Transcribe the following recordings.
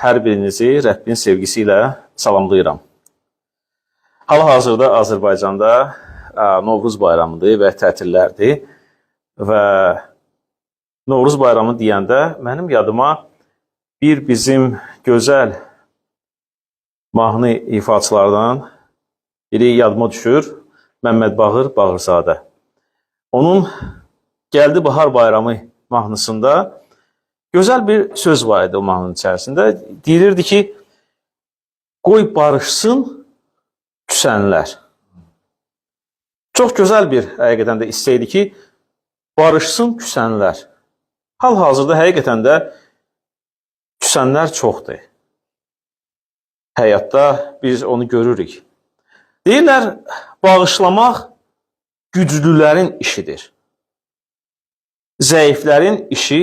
hər birinizi Rəbbin sevgisi ilə salamlayıram. Hal-hazırda Azərbaycanda Novruz bayramıdır və tətillərdir və Novruz bayramı deyəndə mənim yadıma bizim gözəl mahnı ifaçılardan biri yadıma düşür, Məmməd Bağır Bağırzadə. Onun Gəldi Bahar Bayramı mahnısında gözəl bir söz var idi o mahnının içərisində. Deyilirdi ki, qoy barışsın küsənlər. Çox gözəl bir həqiqətən də istəydi ki, barışsın küsənlər. Hal-hazırda həqiqətən də küsənlər çoxdur. Həyatda biz onu görürük. Deyirlər, bağışlamaq güclülərin işidir. Zəiflərin işi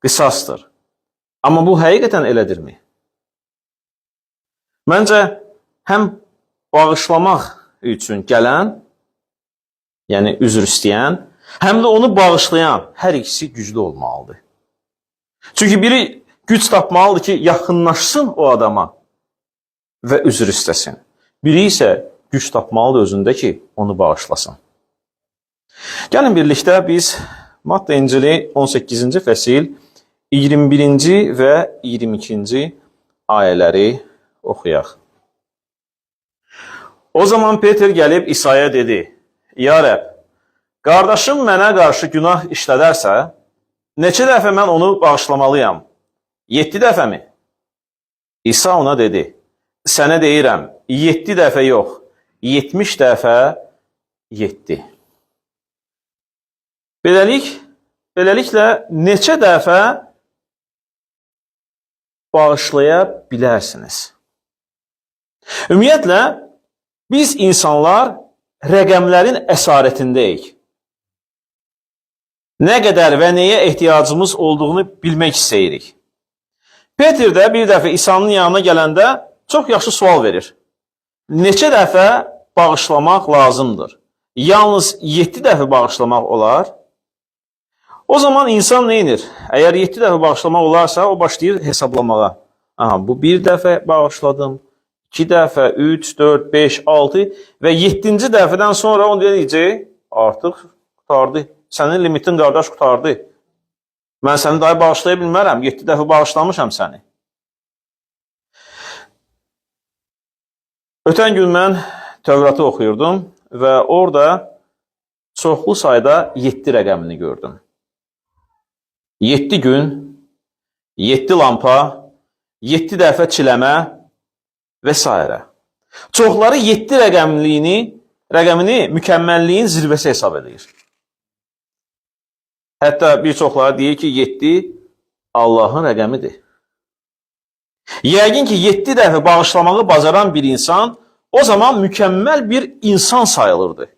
qisasdır. Amma bu həqiqətən elədirmi? Məncə, həm bağışlamaq üçün gələn, yəni üzr istəyən, həm də onu bağışlayan hər ikisi güclü olmalıdır. Çünki biri güc tapmalıdır ki, yaxınlaşsın o adama və üzr istəsin. Biri isə güc tapmalıdır özündə ki, onu bağışlasın. Gəlin birlikdə biz Matta İncili 18-ci fəsil 21-ci və 22-ci ayələri oxuyaq. O zaman Peter gəlib İsa'ya dedi, Ya Rəbb, qardaşım mənə qarşı günah işlədərsə, neçə dəfə mən onu bağışlamalıyam? 7 dəfə mi? İsa ona dedi, sənə deyirəm, 7 dəfə yox, 70 dəfə 7. Beləliklə, neçə dəfə bağışlaya bilərsiniz? Ümumiyyətlə, biz insanlar rəqəmlərin əsarətindəyik. Nə qədər və nəyə ehtiyacımız olduğunu bilmək istəyirik. Peter də bir dəfə İsa'nın yanına gələndə çox yaxşı sual verir. Neçə dəfə bağışlamaq lazımdır? Yalnız 7 dəfə bağışlamaq olar. O zaman insan neynir? Əgər 7 dəfə bağışlamaq olarsa, o başlayır hesablamağa. Aha, bu 1 dəfə bağışladım, 2 dəfə, 3, 4, 5, 6 və 7-ci dəfədən sonra onu deyəcək, artıq qutardı. Sənin limitin qardaş qutardı. Mən səni daha bağışlaya bilmərəm, 7 dəfə bağışlamışam səni. Ötən gün mən Tövratı oxuyurdum və orada çoxlu sayda 7 rəqəmini gördüm. 7 gün, 7 lampa, 7 dəfə çiləmə və s. Çoxları 7 rəqəmini mükəmməlliyin zirvəsi hesab edir. Hətta bir çoxları deyir ki, 7 Allahın rəqəmidir. Yəqin ki, 7 dəfə bağışlamağı bacaran bir insan o zaman mükəmməl bir insan sayılırdı.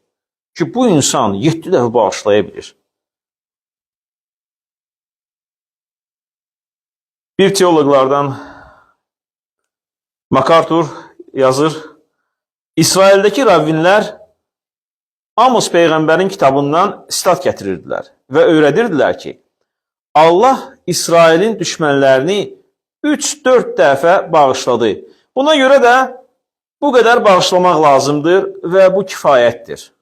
Ki, bu insan 7 dəfə bağışlaya bilir. Bir teologlardan MacArthur yazır, İsraildəki rabinlər Amos Peyğəmbərin kitabından sitat gətirirdilər və öyrədirdilər ki, Allah İsrailin düşmənlərini 3-4 dəfə bağışladı. Buna görə də bu qədər bağışlamaq lazımdır və bu kifayətdir.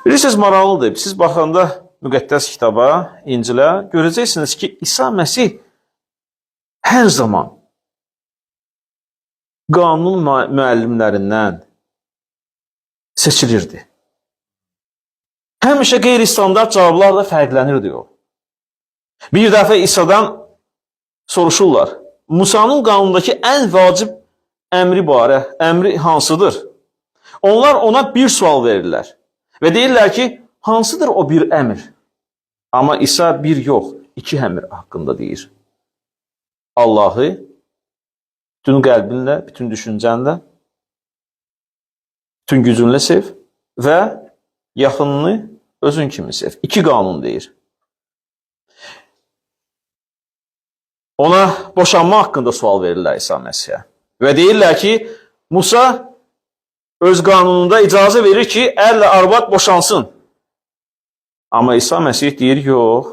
Bilirsiniz, maraqlıdır. Siz baxanda müqəddəs kitaba, İncilə, görəcəksiniz ki, İsa Məsih hər zaman qanun müəllimlərindən seçilirdi. Həmişə qeyri-standart cavablarla fərqlənirdi o. Bir dəfə İsa'dan soruşurlar, Musanın qanundakı ən vacib əmri hansıdır? Onlar ona bir sual verirlər və deyirlər ki, hansıdır o bir əmr? Amma İsa bir yox, 2 əmr haqqında deyir. Allahı bütün qəlbinlə, bütün düşüncənlə, bütün gücünlə sev və yaxınını özün kimi sev. 2 qanun deyir. Ona boşanma haqqında sual verirlər İsa Məsihə. Və deyirlər ki, Musa öz qanununda icazə verir ki, ərlə arvad boşansın. Amma İsa Məsih deyir, yox,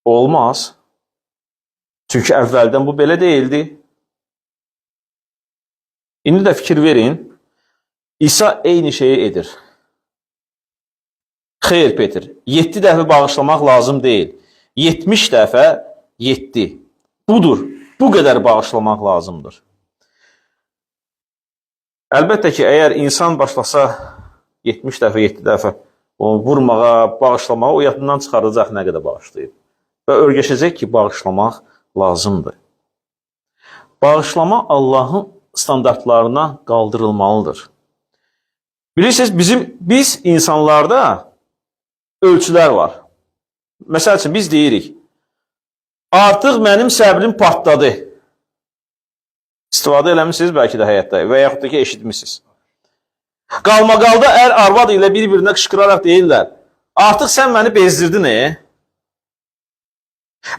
olmaz. Çünki əvvəldən bu belə deyildi. İndi də fikir verin, İsa eyni şeyi edir. Xeyr, Peter, 7 dəfə bağışlamaq lazım deyil. 70 dəfə 7. Budur, bu qədər bağışlamaq lazımdır. Əlbəttə ki, əgər insan başlasa 70 dəfə, 7 dəfə onu vurmağa, bağışlamağa, o yadından çıxardacaq nə qədər bağışlayıb. Və örgəşəcək ki, bağışlamaq lazımdır. Bağışlama Allahın standartlarına qaldırılmalıdır. Bilirsiniz, biz insanlarda ölçülər var. Məsəl üçün, biz deyirik, artıq mənim səbrim partladı. İstifadə eləmişsiniz bəlkə də həyatda və yaxud da ki, eşitmişsiniz. Qalmaqalda ər arvad ilə bir-birinə qışqıraraq deyirlər, artıq sən məni bezdirdin,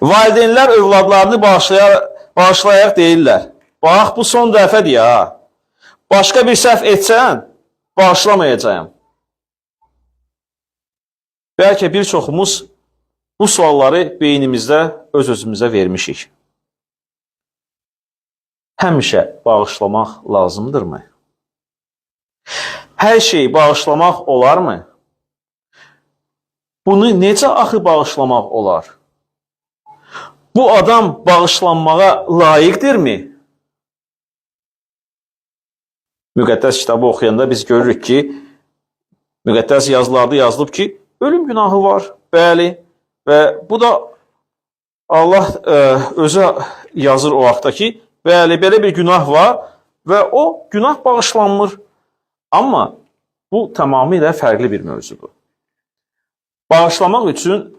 Valideynlər övladlarını bağışlayaraq deyirlər, bax, bu son dəfədir ya, başqa bir səhv etsən, bağışlamayacağım. Bəlkə bir çoxumuz bu sualları beynimizdə öz-özümüzə vermişik. Həmişə bağışlamaq lazımdırmı? Hər şeyi bağışlamaq olarmı? Bunu necə axı bağışlamaq olar? Bu adam bağışlanmağa layiqdirmi? Müqəddəs kitabı oxuyanda biz görürük ki, müqəddəs yazılarda yazılıb ki, ölüm günahı var, bəli, və bu da Allah özü yazır o vaxtda ki, bəli, belə bir günah var və o günah bağışlanmır. Amma bu tamamilə fərqli bir mövzudur. Bağışlamaq üçün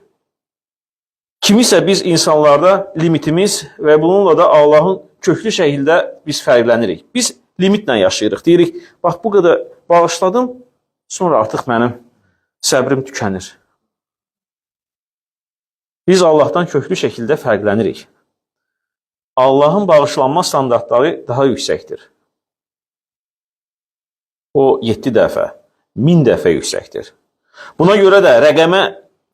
kimisə biz insanlarda limitimiz və bununla da Allahın köklü şəkildə biz fərqlənirik. Biz limitlə yaşayırıq. Deyirik, bax bu qədər bağışladım, sonra artıq mənim səbrim tükənir. Biz Allahdan köklü şəkildə fərqlənirik. Allahın bağışlanma standartları daha yüksəkdir. O 7 dəfə, 1000 dəfə yüksəkdir. Buna görə də rəqəmə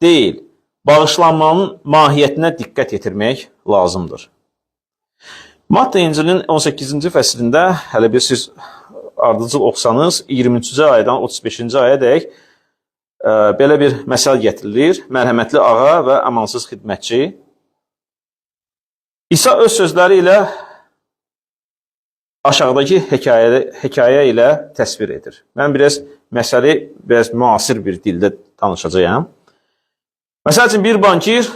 deyil, bağışlanmanın mahiyyətinə diqqət yetirmək lazımdır. Matta İncilin 18-ci fəslində, hələ bir siz ardıcıl oxusanız, 23-cü ayədən 35-ci ayədək belə bir məsəl gətirilir. Mərhəmətli ağa və amansız xidmətçi. İsa öz sözləri ilə aşağıdakı hekayə ilə təsvir edir. Mən məsəli müasir bir dildə danışacağım. Məsəl üçün, bir bankir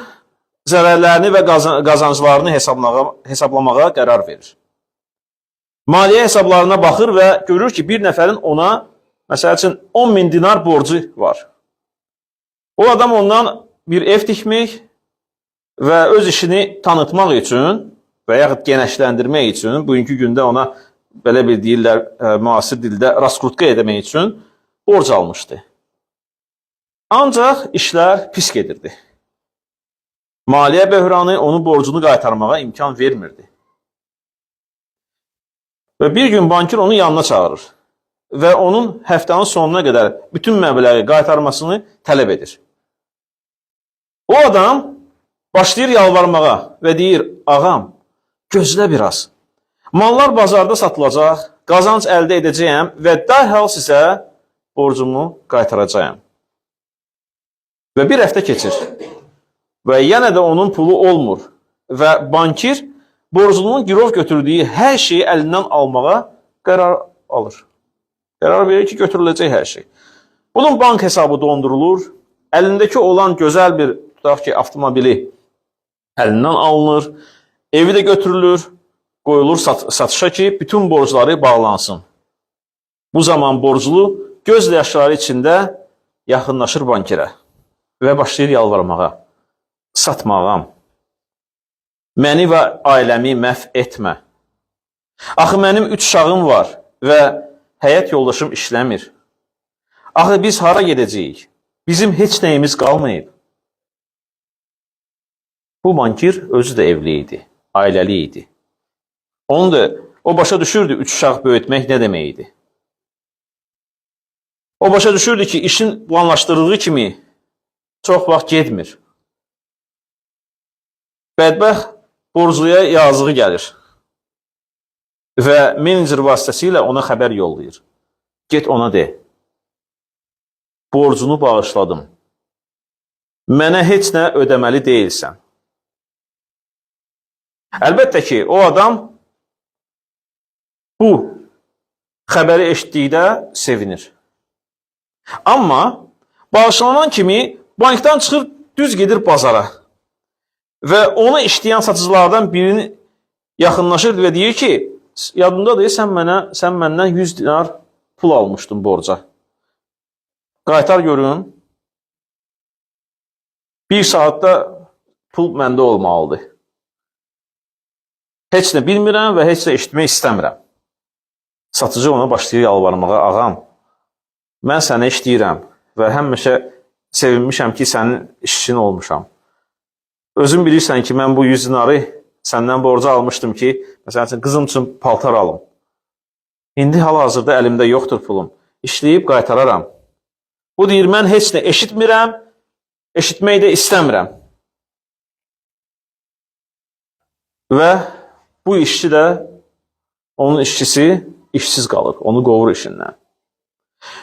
zərərlərini və qazanclarını hesablamağa qərar verir. Maliyyə hesablarına baxır və görür ki, bir nəfərin ona, məsəl üçün, 10.000 dinar borcu var. O adam ondan bir ev tikmək və öz işini tanıtmaq üçün və yaxud genəşləndirmək üçün, bugünkü gündə ona belə bir deyirlər, müasir dildə raskrutka etmək üçün borc almışdı. Ancaq işlər pis gedirdi. Maliyyə böhranı onun borcunu qaytarmağa imkan vermirdi. Və bir gün bankir onu yanına çağırır və onun həftənin sonuna qədər bütün məbləği qaytarmasını tələb edir. O adam başlayır yalvarmağa və deyir, ağam, gözlə biraz. Mallar bazarda satılacaq, qazanc əldə edəcəyəm və dərhal sizə borcumu qaytaracağım. Və bir həftə keçir və yenə də onun pulu olmur və bankir borcunun girov götürdüyü hər şeyi əlindən almağa qərar alır. Qərar verir ki, götürüləcək hər şey. Bunun bank hesabı dondurulur, əlindəki olan gözəl bir, tutaq ki, avtomobili əlindən alınır, evi də götürülür, qoyulur satışa ki, bütün borcları bağlansın. Bu zaman borclu göz yaşları içində yaxınlaşır bankirə və başlayır yalvarmağa. Satmağam, məni və ailəmi məhv etmə. Axı mənim 3 uşağım var və həyat yoldaşım işləmir. Axı biz hara gedəcəyik? Bizim heç nəyimiz qalmayıb. Bu bankir özü də evli idi, ailəli idi. O başa düşürdü 3 uşaq böyütmək nə demək idi. O başa düşürdü ki, işin planlaşdırdığı kimi çox vaxt getmir. Bədbəxt borcluya yazığı gəlir və menecer vasitəsilə ona xəbər yollayır. Get ona de, borcunu bağışladım, mənə heç nə ödəməli deyilsən. Əlbəttə ki, o adam bu xəbəri eşitdikdə sevinir. Amma bağışlanan kimi bankdan çıxır, düz gedir bazara və onu işləyən satıcılardan birini yaxınlaşır və deyir ki, yadımdadır, sən məndən 100 dinar pul almışdın borca. Qaytar görün, bir saatda pul məndə olmalıdır. Heç nə bilmirəm və heç nə eşitmək istəmirəm. Satıcı ona başlayır yalvarmağa, ağam, mən sənə işləyirəm və həmişə sevinmişəm ki, sənin işçin olmuşam. Özün bilirsən ki, mən bu 100 dinarı səndən borca almışdım ki, məsələn üçün, qızım üçün paltar alım. İndi hal-hazırda əlimdə yoxdur pulum. İşləyib qaytararam. Bu deyir, mən heç nə eşitmirəm, eşitmək də istəmirəm. Və bu işçi də, onun işçisi işsiz qalır, onu qovur işindən.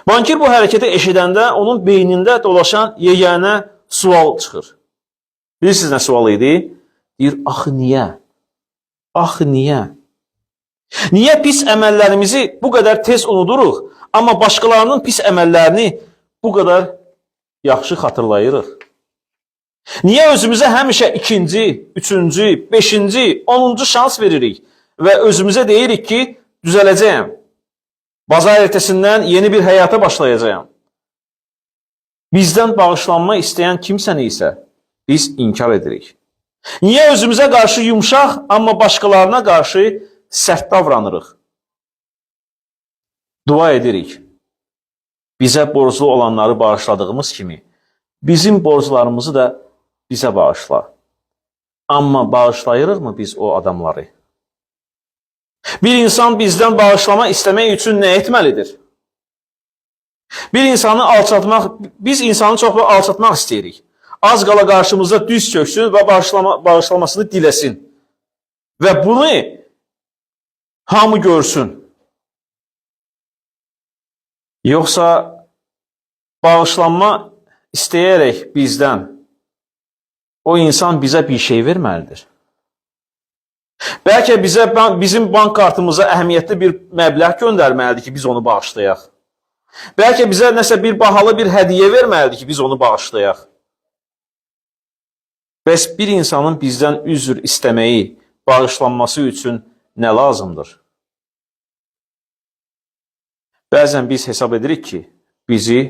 Bankir bu hərəkəti eşidəndə onun beynində dolaşan yeganə sual çıxır. Bilirsiniz nə sual idi? Deyir, axı niyə? Axı niyə? Niyə pis əməllərimizi bu qədər tez unuduruq, amma başqalarının pis əməllərini bu qədər yaxşı xatırlayırıq? Niyə özümüzə həmişə ikinci, üçüncü, beşinci, 10-cu şans veririk və özümüzə deyirik ki, düzələcəyəm. Bazar ertəsindən yeni bir həyata başlayacağam. Bizdən bağışlanma istəyən kimsəni isə biz inkar edirik. Niyə özümüzə qarşı yumşaq, amma başqalarına qarşı sərt davranırıq? Dua edirik. Bizə borclu olanları bağışladığımız kimi, bizim borclarımızı da bizə bağışla. Amma bağışlayırıqmı biz o adamları? Bir insan bizdən bağışlama istəmək üçün nə etməlidir? Biz insanı çox alçatmaq istəyirik. Az qala qarşımızda düz çöksün və bağışlamasını diləsin. Və bunu hamı görsün. Yoxsa bağışlanma istəyərək bizdən o insan bizə bir şey verməlidir. Bəlkə bizim bank kartımıza əhəmiyyətli bir məbləğ göndərməlidir ki, biz onu bağışlayaq. Bəlkə bizə nəsə bir bahalı bir hədiyyə verməlidir ki, biz onu bağışlayaq. Bəs bir insanın bizdən üzr istəməyi, bağışlanması üçün nə lazımdır? Bəzən biz hesab edirik ki, bizi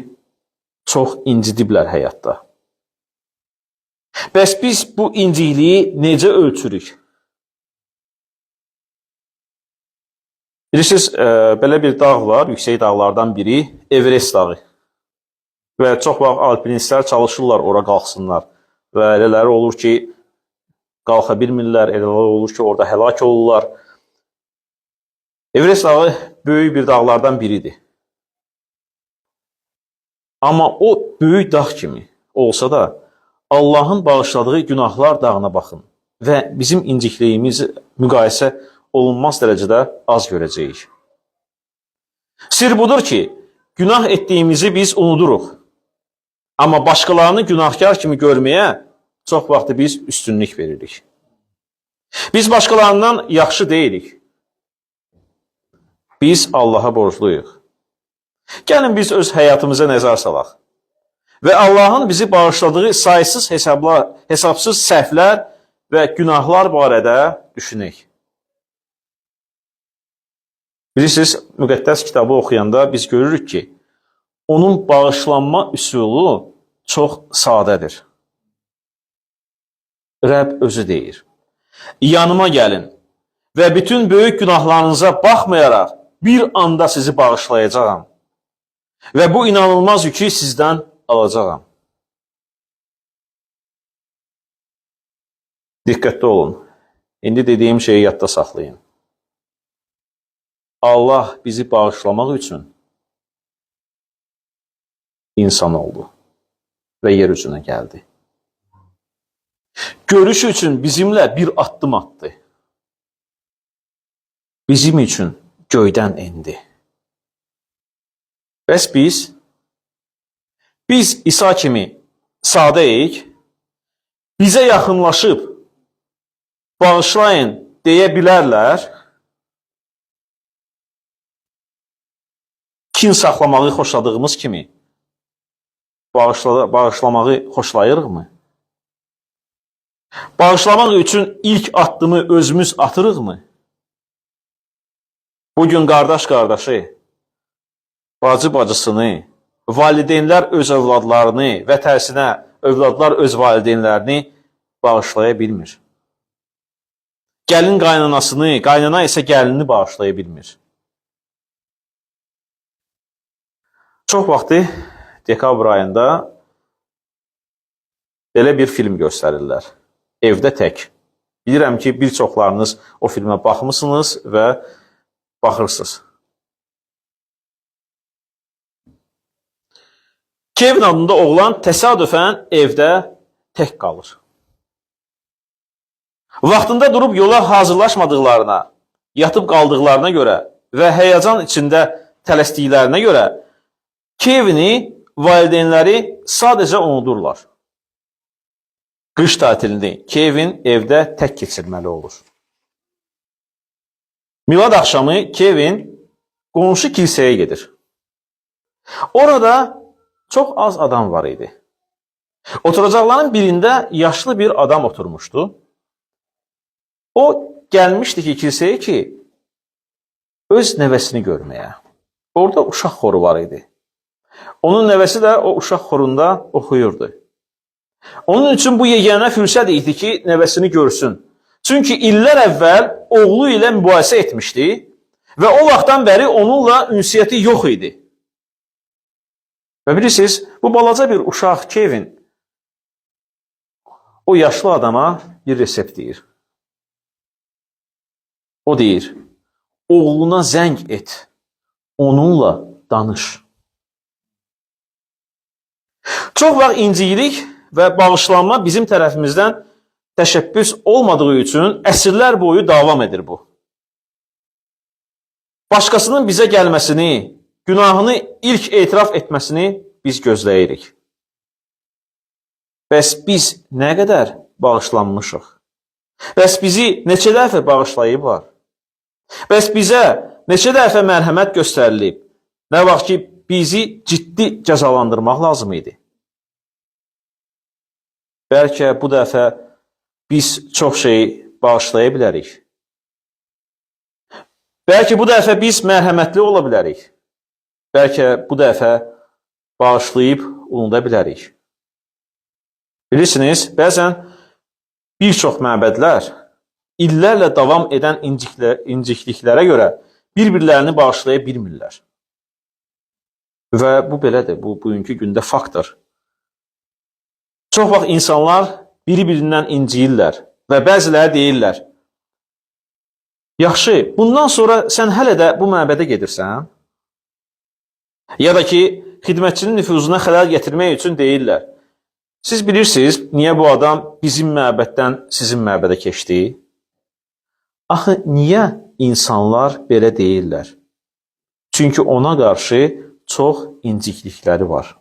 çox incidiblər həyatda. Bəs biz bu incikliyi necə ölçürük? Bilirsiniz, belə bir dağ var, yüksək dağlardan biri Everest dağı. Və çox vaxt alpinistlər çalışırlar ora qalxsınlar. Və elələri olur ki, qalxa bilmirlər, elələri olur ki, orada həlak olurlar. Everest dağı böyük bir dağlardan biridir. Amma o böyük dağ kimi olsa da, Allahın bağışladığı günahlar dağına baxın və bizim incikliyimizi müqayisə olunmaz dərəcədə az görəcəyik. Sir budur ki, günah etdiyimizi biz unuduruq. Amma başqalarını günahkar kimi görməyə çox vaxtı biz üstünlük veririk. Biz başqalarından yaxşı deyilik. Biz Allaha borcluyuq. Gəlin biz öz həyatımıza nəzər salaq. Və Allahın bizi bağışladığı saysız hesabsız səhvlər və günahlar barədə düşünək. Bilirsiniz, müqəddəs kitabı oxuyanda biz görürük ki, onun bağışlanma üsulu çox sadədir. Rəbb özü deyir, yanıma gəlin və bütün böyük günahlarınıza baxmayaraq bir anda sizi bağışlayacağam və bu inanılmaz yükü sizdən alacağam. Diqqətli olun, indi dediyim şeyi yadda saxlayın. Allah bizi bağışlamaq üçün insan oldu və yer üzünə gəldi. Görüş üçün bizimlə bir addım atdı. Bizim üçün göydən endi. Bəs biz İsa kimi sadəyik, bizə yaxınlaşıb, bağışlayın deyə bilərlər, kin saxlamağı xoşladığımız kimi, bağışlamağı xoşlayırıqmı? Bağışlamaq üçün ilk addımı özümüz atırıqmı? Bugün qardaş qardaşı, bacı bacısını, valideynlər öz övladlarını və tərsinə övladlar öz valideynlərini bağışlaya bilmir. Gəlin qaynanasını, qaynana isə gəlini bağışlaya bilmir. Çox vaxtı dekabr ayında belə bir film göstərirlər. Evdə tək. Bilirəm ki, bir çoxlarınız o filmə baxmısınız və baxırsınız. Kevin adında oğlan təsadüfən evdə tək qalır. Vaxtında durub yola hazırlaşmadıqlarına, yatıb qaldıqlarına görə və həyəcan içində tələsdiklərinə görə Kevin'i valideynləri sadəcə unudurlar. Qış tatilini Kevin evdə tək keçirməli olur. Milad axşamı Kevin qonşu kilsəyə gedir. Orada çox az adam var idi. Oturacaqların birində yaşlı bir adam oturmuşdu. O gəlmişdi ki, kilsəyə ki, öz nəvəsini görməyə. Orada uşaq xoru var idi. Onun nəvəsi də o uşaq xorunda oxuyurdu. Onun üçün bu yeganə fürsət idi ki, nəvəsini görsün. Çünki illər əvvəl oğlu ilə mübahisə etmişdi və o vaxtdan bəri onunla ünsiyyəti yox idi. Və bilirsiniz, bu balaca bir uşaq Kevin o yaşlı adama bir resept deyir. O deyir, oğluna zəng et, onunla danış. Çox vaxt incilik və bağışlanma bizim tərəfimizdən təşəbbüs olmadığı üçün əsrlər boyu davam edir bu. Başqasının bizə gəlməsini, günahını ilk etiraf etməsini biz gözləyirik. Bəs biz nə qədər bağışlanmışıq? Bəs bizi neçə dəfə bağışlayıblar? Bəs bizə neçə dəfə mərhəmət göstərilib? Nə vaxt ki, bizi ciddi cəzalandırmaq lazım idi? Bəlkə bu dəfə biz çox şey bağışlaya bilərik. Bəlkə bu dəfə biz mərhəmətli ola bilərik. Bəlkə bu dəfə bağışlayıb unuda bilərik. Bilirsiniz, bəzən bir çox məbədlər illərlə davam edən incikliklərə görə bir-birlərini bağışlaya bilmirlər. Və bu belədir, bu bugünkü gündə faktdır. Çox vaxt insanlar biri-birindən inciyirlər və bəziləri deyirlər, yaxşı, bundan sonra sən hələ də bu məbədə gedirsən? Ya da ki, xidmətçinin nüfuzuna xələl gətirmək üçün deyirlər, siz bilirsiniz, niyə bu adam bizim məbəddən sizin məbədə keçdi? Axı, niyə insanlar belə deyirlər? Çünki ona qarşı çox inciklikləri var.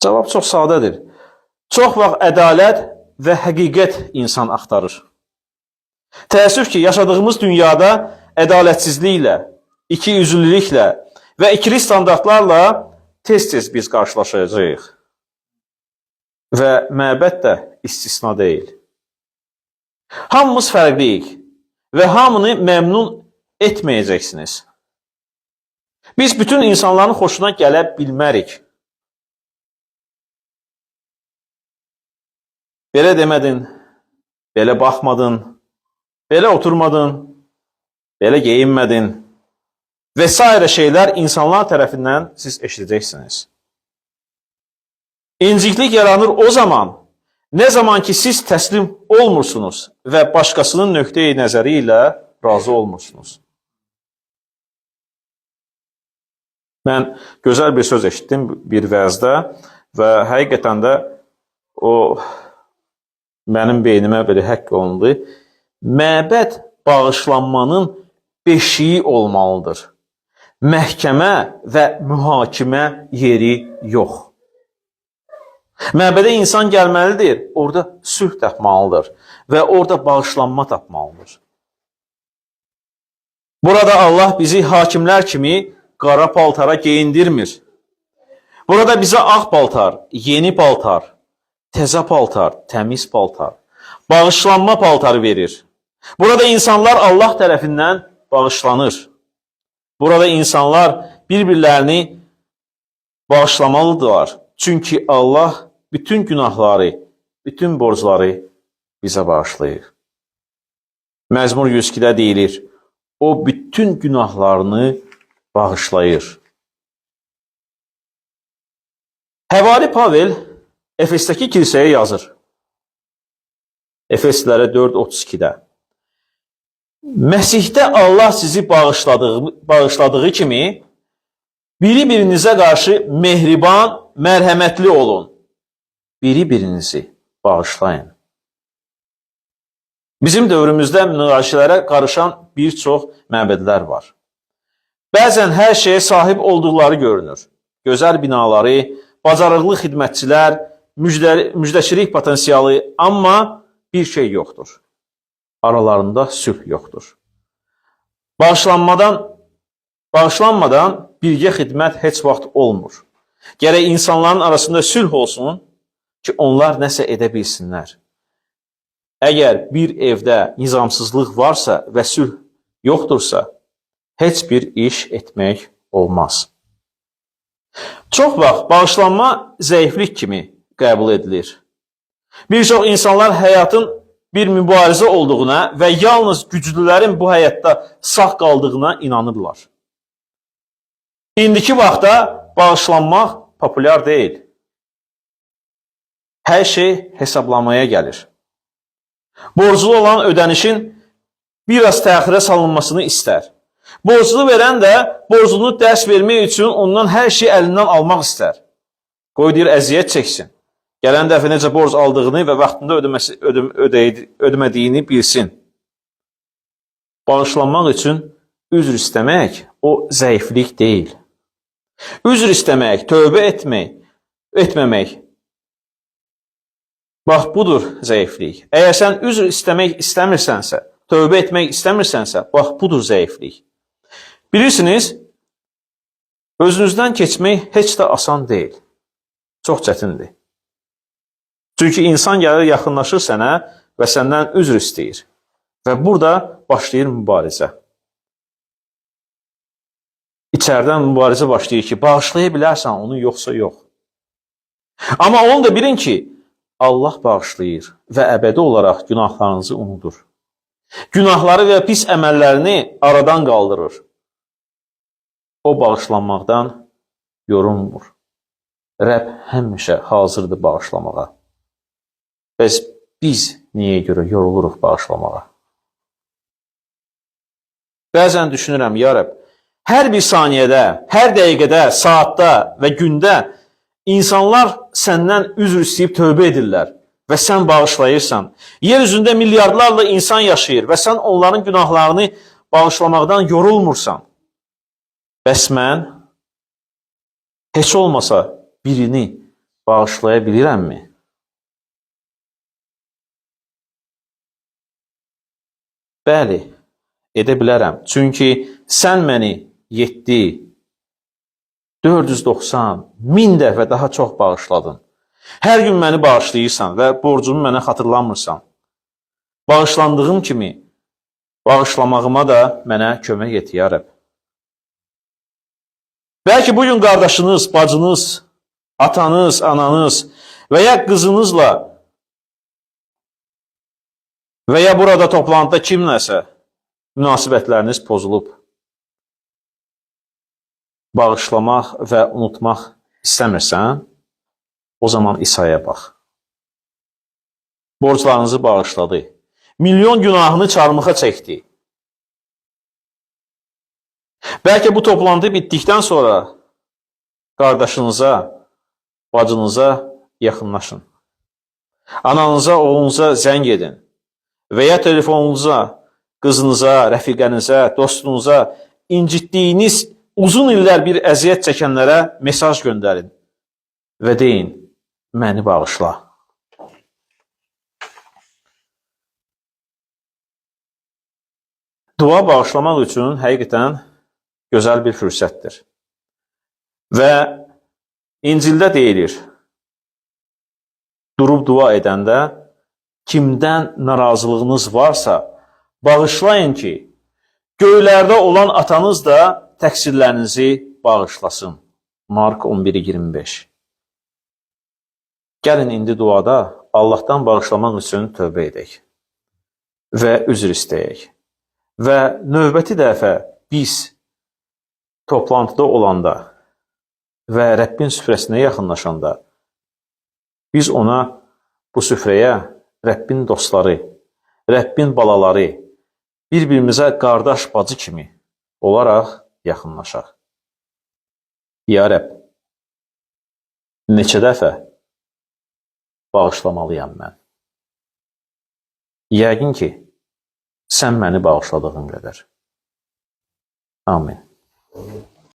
Cavab çox sadədir. Çox vaxt ədalət və həqiqət insan axtarır. Təəssüf ki, yaşadığımız dünyada ədalətsizliklə, ikiyüzlülüklə və ikili standartlarla tez-tez biz qarşılaşacağıq. Və məbəd də istisna deyil. Hamımız fərqliyik və hamını məmnun etməyəcəksiniz. Biz bütün insanların xoşuna gələ bilmərik. Belə demədin, belə baxmadın, belə oturmadın, belə geyinmədin və s. şeylər insanlar tərəfindən siz eşidəcəksiniz. İnciklik yaranır o zaman, nə zaman ki siz təslim olmursunuz və başqasının nöqteyi nəzəri ilə razı olmursunuz. Mən gözəl bir söz eşitdim bir vəzdə və həqiqətən də o mənim beynimə belə həkk olundu. Məbəd bağışlanmanın beşiyi olmalıdır. Məhkəmə və mühakimə yeri yox. Məbədə insan gəlməlidir, orada sülh tapmalıdır və orada bağışlanma tapmalıdır. Burada Allah bizi hakimlər kimi qara paltara geyindirmir. Burada bizə ağ paltar, yeni paltar, təzə paltar, təmiz paltar, bağışlanma paltarı verir. Burada insanlar Allah tərəfindən bağışlanır. Burada insanlar bir-birlərini bağışlamalıdırlar. Çünki Allah bütün günahları, bütün borcları bizə bağışlayır. Məzmur 102-də deyilir, o bütün günahlarını bağışlayır. Həvari Pavel Efesdəki kilsəyə yazır. Efeslilərə 4:32-də. Məsihdə Allah sizi bağışladığı kimi biri-birinizə qarşı mehriban, mərhəmətli olun. Biri-birinizi bağışlayın. Bizim dövrümüzdə münaqişələrə qarışan bir çox məbədlər var. Bəzən hər şeyə sahib olduqları görünür. Gözəl binaları, bacarıqlı xidmətçilər, müjdəçilik potensialı, amma bir şey yoxdur. Aralarında sülh yoxdur. Bağışlanmadan birgə xidmət heç vaxt olmur. Gərək insanların arasında sülh olsun ki, onlar nəsə edə bilsinlər. Əgər bir evdə nizamsızlıq varsa və sülh yoxdursa, heç bir iş etmək olmaz. Çox vaxt bağışlanma zəiflik kimi qəbul edilir. Bir çox insanlar həyatın bir mübarizə olduğuna və yalnız güclülərin bu həyatda sağ qaldığına inanırlar. İndiki vaxtda bağışlanmaq populyar deyil. Hər şey hesablamaya gəlir. Borclu olan ödənişin biraz təxirə salınmasını istər. Borclu verən də borcunu dərs vermək üçün ondan hər şey əlindən almaq istər. Qoy deyir, əziyyət çəksin. Gələn dəfə necə borc aldığını və vaxtında ödəmədiyini bilsin. Bağışlanmaq üçün üzr istəmək o zəiflik deyil. Üzr istəmək, tövbə etməmək. Bax, budur zəiflik. Əgər sən üzr istəmək istəmirsənsə, tövbə etmək istəmirsənsə, bax, budur zəiflik. Bilirsiniz, özünüzdən keçmək heç də asan deyil. Çox çətindir. Çünki insan gəlir, yaxınlaşır sənə və səndən üzr istəyir. Və burada başlayır mübarizə. İçərdən mübarizə başlayır ki, bağışlaya bilərsən onu, yoxsa yox. Amma onu da bilin ki, Allah bağışlayır və əbədi olaraq günahlarınızı unudur. Günahları və pis əməllərini aradan qaldırır. O bağışlanmaqdan yorulmur. Rəbb həmişə hazırdır bağışlamağa. Bəs biz niyə görə yoruluruq bağışlamağa? Bəzən düşünürəm, ya Rəbb, hər bir saniyədə, hər dəqiqədə, saatda və gündə insanlar səndən üzr istəyib tövbə edirlər və sən bağışlayırsan. Yer üzündə milyardlarla insan yaşayır və sən onların günahlarını bağışlamaqdan yorulmursan. Bəs mən heç olmasa birini bağışlaya bilirəmmi? Bəli, edə bilərəm. Çünki sən məni 7, 490, 1000 dəfə daha çox bağışladın. Hər gün məni bağışlayırsan və borcumu mənə xatırlamırsan. Bağışlandığım kimi bağışlamağıma da mənə kömək et, ya Rəbb. Bəlkə bugün qardaşınız, bacınız, atanız, ananız və ya qızınızla və ya burada toplantıda kimləsə münasibətləriniz pozulub. Bağışlamaq və unutmaq istəmirsən, o zaman İsa'ya bax. Borclarınızı bağışladı. Milyon günahını çarmıxa çəkdi. Bəlkə bu toplantı bitdikdən sonra qardaşınıza, bacınıza yaxınlaşın. Ananıza, oğlunuza zəng edin və ya telefonunuza, qızınıza, rəfiqənizə, dostunuza incitdiyiniz uzun illər bir əziyyət çəkənlərə mesaj göndərin və deyin, məni bağışla. Dua bağışlamaq üçün həqiqətən gözəl bir fürsətdir. Və İncildə deyilir, durub dua edəndə kimdən narazılığınız varsa, bağışlayın ki, göylərdə olan atanız da təqsirlərinizi bağışlasın. Mark 11:25. Gəlin indi duada Allahdan bağışlamaq üçün tövbə edək və üzr istəyək. Və növbəti dəfə biz toplantıda olanda və Rəbbin süfrəsinə yaxınlaşanda biz ona, bu süfrəyə Rəbbin dostları, Rəbbin balaları, bir-birimizə qardaş, bacı kimi olaraq yaxınlaşaq. Ya Rəbb, neçə dəfə bağışlamalıyam mən? Yəqin ki, sən məni bağışladığın qədər. Amin.